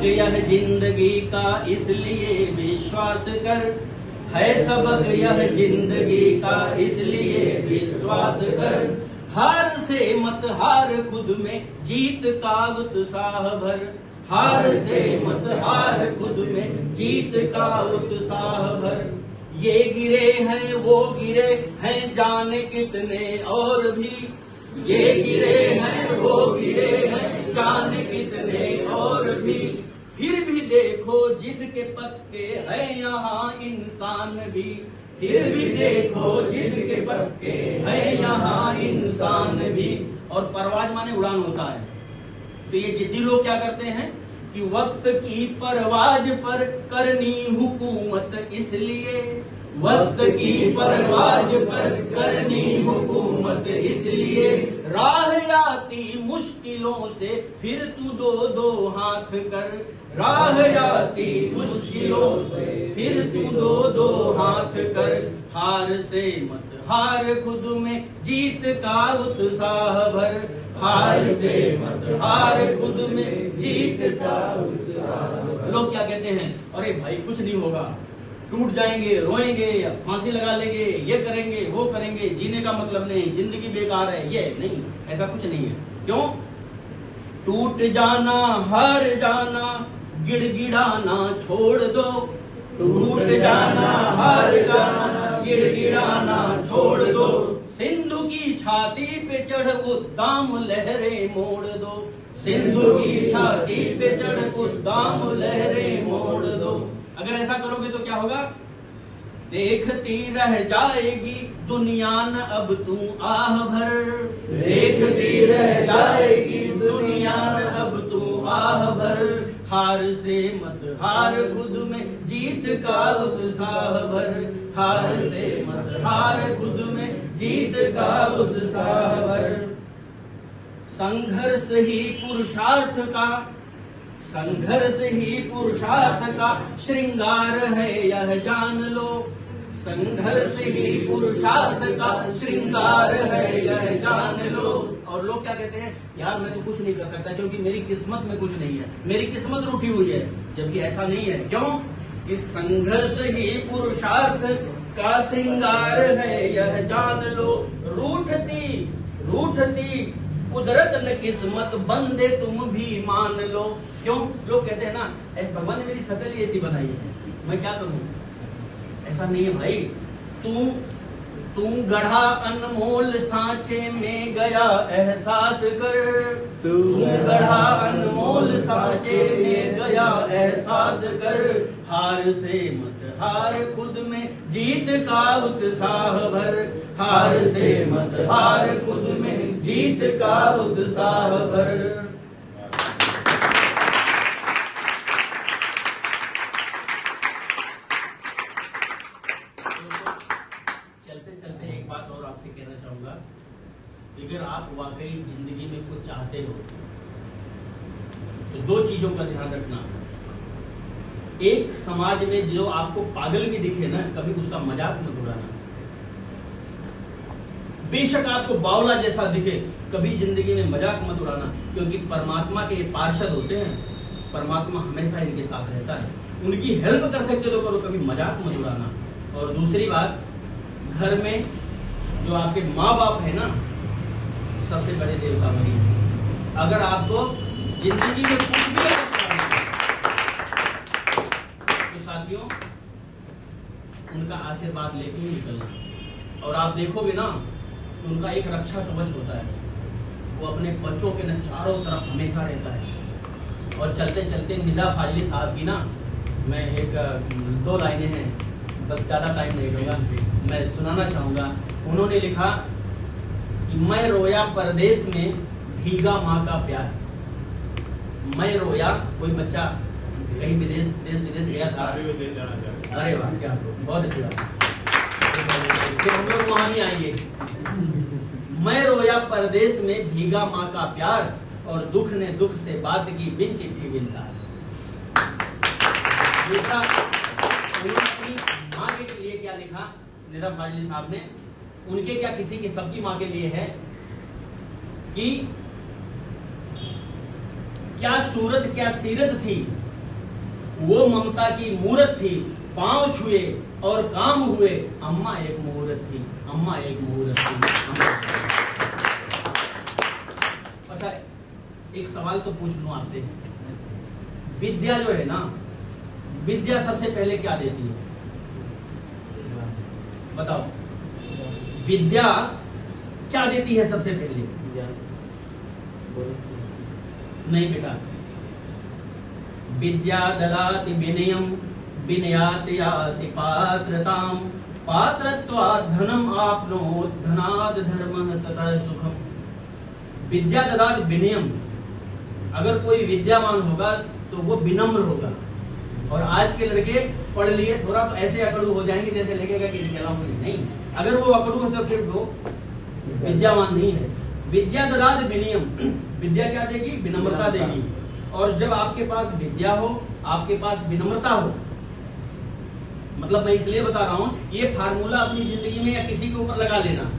यह जिंदगी का इसलिए विश्वास कर, है सबक यह जिंदगी का इसलिए विश्वास कर। हार से मत हार, खुद में जीत का उत्साह भर। हार से मत हार, खुद में जीत का उत्साह भर। ये गिरे हैं वो गिरे हैं जाने कितने और भी, ये गिरे हैं वो गिरे हैं जाने कितने और भी। फिर भी देखो जिद के पक्के है यहाँ इंसान भी, फिर भी देखो जिद के पक्के है यहाँ इंसान भी। और परवाज माने उड़ान होता है। तो ये जिद्दी लोग क्या करते हैं कि वक्त की परवाज पर करनी हुकूमत इसलिए, वक्त की परवाज पर करनी हुकूमत इसलिए। राह आती मुश्किलों से फिर तू दो दो हाथ कर, राह आती मुश्किलों से फिर तू दो दो हाथ कर। हार से मत हार, खुद में जीत का उत्साह भर। हार से मत हार, खुद में जीत का उत्साह। लोग क्या कहते हैं, अरे भाई कुछ नहीं होगा, टूट जाएंगे, रोएंगे या फांसी लगा लेंगे, ये करेंगे वो करेंगे, जीने का मतलब नहीं, जिंदगी बेकार है। ये नहीं, ऐसा कुछ नहीं है। क्यों? टूट जाना हार जाना गिड़गिड़ाना छोड़ दो, टूट जाना हार जाना गिड़गिड़ाना छोड़ दो। सिंधु की छाती पे चढ़ उद्दाम लहरें मोड़ दो, सिंधु की छाती पे चढ़ उद्दाम लहरें मोड़ दो। अगर ऐसा करोगे तो क्या होगा? देखती रह जाएगी दुनिया न अब तू आह भर, देखती रह जाएगी दुनिया न अब तू आह भर। हार से मत हार, खुद में जीत का उत्साह भर। हार से मत हार, खुद में जीत का उत्साह भर। संघर्ष ही पुरुषार्थ का, संघर्ष ही पुरुषार्थ का श्रृंगार है यह जान लो, संघर्ष ही पुरुषार्थ का श्रृंगार है यह जान लो। और लोग क्या कहते हैं, यार मैं तो कुछ नहीं कर सकता क्योंकि मेरी किस्मत में कुछ नहीं है, मेरी किस्मत रूठी हुई है। जबकि ऐसा नहीं है। क्यों? इस संघर्ष ही पुरुषार्थ का श्रृंगार है यह जान लो। रूठती रूठती कुदरत न किस्मत बंदे तुम भी मान लो। क्यों? लोग कहते हैं ना, भगवान ने मेरी शकल ही ऐसी बनाई है, मैं क्या करूं? ऐसा नहीं है भाई। तू गढ़ा अनमोल सांचे में गया एहसास कर, तू गढ़ा अनमोल सांचे में गया एहसास कर। हार से मत हार, खुद में जीत का उत्साह भर। हार से मत हार, खुद में जीत का उत्साह भर। आपसे कहना चाहूंगा, अगर आप वाकई जिंदगी में कुछ चाहते हो तो दो चीजों का ध्यान रखना। एक, समाज में जो आपको पागल भी दिखे ना, कभी उसका मजाक मत उड़ाना। बेशक आपको बावला जैसा दिखे, कभी जिंदगी में मजाक मत उड़ाना, क्योंकि परमात्मा के पार्षद होते हैं, परमात्मा हमेशा इनके साथ रहता है। उनकी हेल्प कर सकते तो करो, कभी मजाक मत उड़ाना। और दूसरी बात, घर में जो आपके माँ बाप है ना, सबसे बड़े देवता बनी है। अगर आपको जिंदगी में कुछ भी तो साथियों उनका आशीर्वाद लेके ही निकलना। और आप देखोगे ना तो उनका एक रक्षा कवच होता है, वो अपने बच्चों के न चारों तरफ हमेशा रहता है। और चलते चलते निदा फाजली साहब की ना, मैं एक दो लाइनें हैं, बस ज्यादा टाइम नहीं लूंगा, मैं सुनाना चाहूंगा। उन्होंने लिखा कि मैं रोया परदेश में भीगा माँ का प्यार। मैं रोया, कोई बच्चा कहीं देश विदेश गया था, अरे वाह क्या बहुत अच्छी बात, तो हम लोग वहां ही आएंगे। मैं रोया परदेश में भीगा माँ का प्यार, और दुख ने दुख से बात की बिन चिट्ठी बिन तार। माँ के लिए क्या लिखा निदा फाजली साहब ने, उनके क्या किसी की, सबकी माँ के लिए है कि क्या सूरत क्या सीरत थी, वो ममता की मूरत थी, पांव छुए और काम हुए, अम्मा एक मुहूर्त थी, अम्मा एक मुहूर्त थी। अच्छा, एक सवाल तो पूछ लूं आपसे, विद्या जो है ना, विद्या सबसे पहले क्या देती है? बताओ, विद्या क्या देती है सबसे पहले? नहीं बेटा, विद्या ददाति विनयम, विनयात याति पात्रताम, पात्रत्वात् धनम आपनोत, धनाद धर्मः तथा सुखम। विद्या ददाति विनयम, अगर कोई विद्यावान होगा तो वो विनम्र होगा। और आज के लड़के पढ़ लिए थोड़ा तो ऐसे अकड़ू हो जाएंगे जैसे लगेगा कि नहीं, अगर वो अकड़ू है तो फिर वो विद्यावान नहीं है। विद्या ददाति विनयम, विद्या क्या देगी? विनम्रता देगी। और जब आपके पास विद्या हो, आपके पास विनम्रता हो, मतलब मैं इसलिए बता रहा हूं, ये फार्मूला अपनी जिंदगी में या किसी के ऊपर लगा लेना,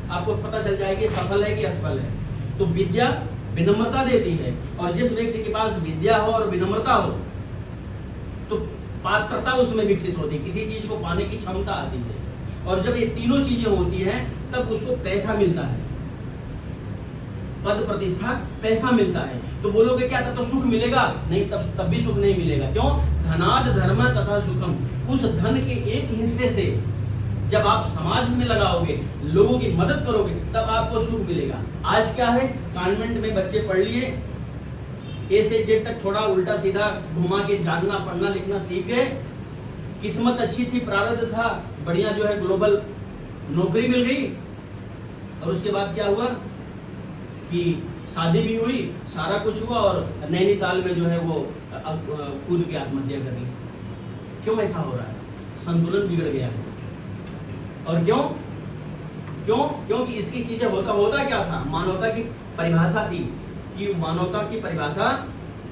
आपको पता चल जाएगा सफल है कि असफल है। तो विद्या विनम्रता देती है, और जिस व्यक्ति के पास विद्या हो और विनम्रता हो तो पात्रता उसमें विकसित होती है, किसी चीज को पाने की क्षमता आती है। और जब ये तीनों चीजें होती हैं तब उसको पैसा मिलता है, पद प्रतिष्ठा, पैसा मिलता है। तो बोलोगे क्या तब तो सुख मिलेगा? नहीं, तब भी सुख नहीं मिलेगा। क्यों? धनाद धर्म तथा सुखम, उस धन के एक हिस्से से जब आप समाज में लगाओगे, लोगों की मदद करोगे, तब आपको सुख मिलेगा। आज क्या है, कॉन्वेंट में बच्चे पढ़ लिए, ए से जेड तक थोड़ा उल्टा सीधा घुमा के जानना पढ़ना लिखना सीख गए, किस्मत अच्छी थी, प्रारब्ध था, बढ़िया जो है ग्लोबल नौकरी मिल गई, और उसके बाद क्या हुआ कि शादी भी हुई, सारा कुछ हुआ, और नैनीताल में जो है वो कूद के आत्महत्या कर ली। क्यों ऐसा हो रहा है? संतुलन बिगड़ गया है। और क्यों? क्योंकि इसकी चीजें होता क्या था? मानवता की परिभाषा थी कि मानवता की परिभाषा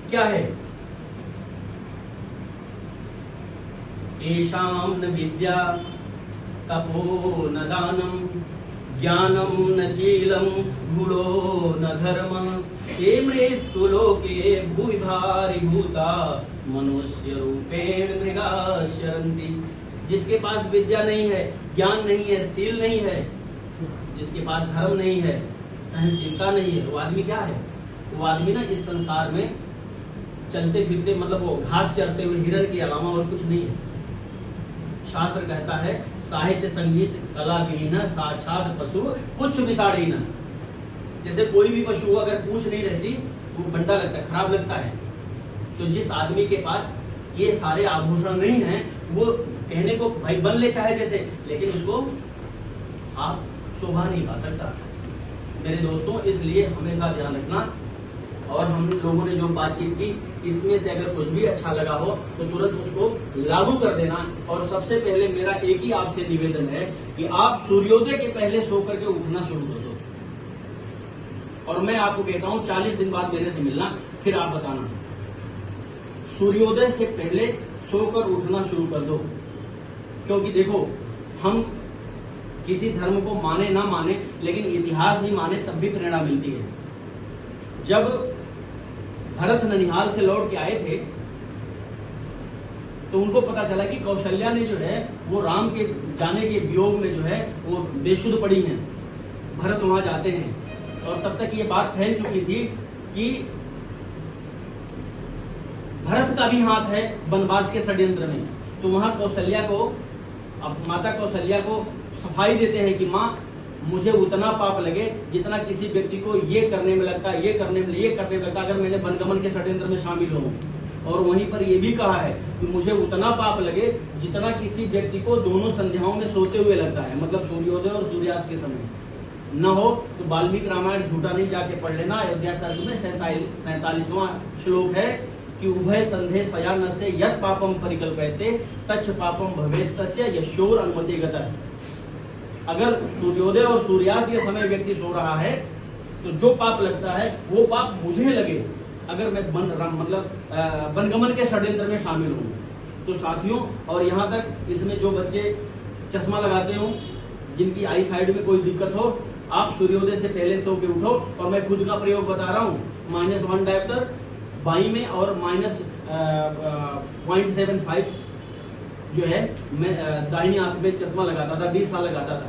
क्या है? एषाम न विद्या तपो न दानम, ज्ञानम न शीलम, गुणो न धर्म, ये मृत्यु लोके भूभारि भूता, मनुष्य रूपेण मृगा शरन्ति। जिसके पास विद्या नहीं है, ज्ञान नहीं है, शील नहीं है, जिसके पास धर्म नहीं है, सहनशीलता नहीं है, वो आदमी क्या है? वो आदमी ना इस संसार में चलते फिरते, मतलब वो घास चरते हुए हिरण के अलावा और कुछ नहीं है। शास्त्र कहता है, साहित्य संगीत कला विहीन साक्षात पशु पुच्छ विषाणीन। जैसे कोई भी पशु अगर पूंछ नहीं रहती वो बंडा लगता है, खराब लगता है। तो जिस आदमी के पास ये सारे आभूषण नहीं है, वो कहने को भाई बन ले चाहे जैसे, लेकिन उसको आप शोभा नहीं पा सकता। मेरे दोस्तों, इसलिए हमेशा ध्यान रखना। और हम लोगों ने जो बातचीत की, इसमें से अगर कुछ भी अच्छा लगा हो तो तुरंत उसको लागू कर देना। और सबसे पहले मेरा एक ही आपसे निवेदन है कि आप सूर्योदय के पहले सो करके उठना शुरू कर दो। और मैं आपको कहता हूं 40 दिन बाद मेरे से मिलना, फिर आप बताना। सूर्योदय से पहले सोकर उठना शुरू कर दो। क्योंकि देखो, हम किसी धर्म को माने ना माने, लेकिन इतिहास ही माने तब भी प्रेरणा मिलती है। जब भरत ननिहाल से लौट के आए थे तो उनको पता चला कि कौशल्या ने जो है वो राम के जाने के वियोग में जो है वो बेसुध पड़ी हैं। भरत वहां जाते हैं और तब तक ये बात फैल चुकी थी कि भरत का भी हाथ है वनवास के षड्यंत्र में। तो वहां कौशल्या को, अब माता कौशल्या को सफाई देते हैं कि माँ, मुझे उतना पाप लगे जितना किसी व्यक्ति को ये करने में लगता है, ये करने में लगता है, अगर मैंने वनगमन के षड्यंत्र में शामिल हूं। और वहीं पर ये भी कहा है कि मुझे उतना पाप लगे जितना किसी व्यक्ति को दोनों संध्याओं में सोते हुए लगता है, मतलब सूर्योदय और सूर्यास्त के समय न हो। तो वाल्मीकि रामायण झूठा नहीं, जाके पढ़ लेना। अयोध्या सर्ग में 47वां श्लोक है कि उभय संधे शयानस्य यत् पापम परिकल्पयते तच्च पापम भवेत् तस्य यशोर अनुमति गतः। अगर सूर्योदय और सूर्यास्त के समय व्यक्ति सो रहा है तो जो पाप लगता है वो पाप मुझे लगे अगर मैं वनगमन के षड्यंत्र में शामिल हूं। तो साथियों, और यहाँ तक इसमें जो बच्चे चश्मा लगाते हो, जिनकी आई साइड में कोई दिक्कत हो, आप सूर्योदय से पहले सो के उठो। और मैं खुद का प्रयोग बता रहा हूँ, -1 डायोप्टर बाई में और 0.75 जो है मैं दाहिनी आंख में चश्मा लगाता था, 20 साल लगाता था।